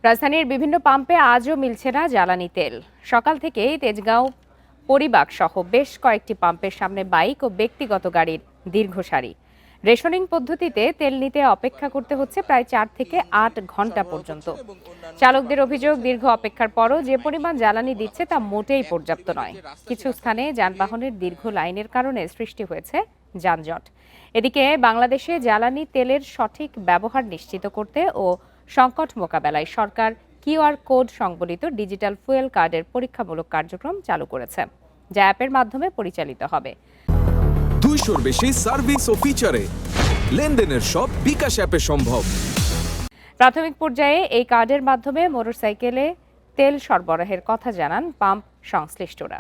রাজধানীর বিভিন্ন পাম্পে আজও মিলছে না জ্বালানি তেল। সকাল থেকেই তেজগাঁও, পরিবাগ সহ বেশ কয়েকটি পাম্পের সামনে বাইক ও ব্যক্তিগত গাড়ির দীর্ঘ সারি। রেশনিং পদ্ধতিতে তেল নিতে অপেক্ষা করতে হচ্ছে প্রায় 4 থেকে 8 ঘন্টা পর্যন্ত। চালকদের অভিযোগ, দীর্ঘ অপেক্ষার পরও যে পরিমাণ জ্বালানি দিচ্ছে তা মোটেই পর্যাপ্ত নয়। কিছু স্থানে যানবাহনের দীর্ঘ লাইনের কারণে সৃষ্টি হয়েছে যানজট। এদিকে বাংলাদেশে জ্বালানি তেলের সঠিক ব্যবহার নিশ্চিত করতে ও সংকট মোকাবেলায় সরকার কিউআর কোড সংবলিত ডিজিটাল ফুয়েল কার্ডের পরীক্ষামূলক কার্যক্রম চালু করেছে, যা অ্যাপের মাধ্যমে পরিচালিত হবে। 200-র বেশি সার্ভিস ও ফিচারে লেনদেনের সব বিকাশ অ্যাপে সম্ভব। প্রাথমিক পর্যায়ে এই কার্ডের মাধ্যমে মোটরসাইকেলে তেল সরবরাহের কথা জানান পাম্প সংশ্লিষ্টরা।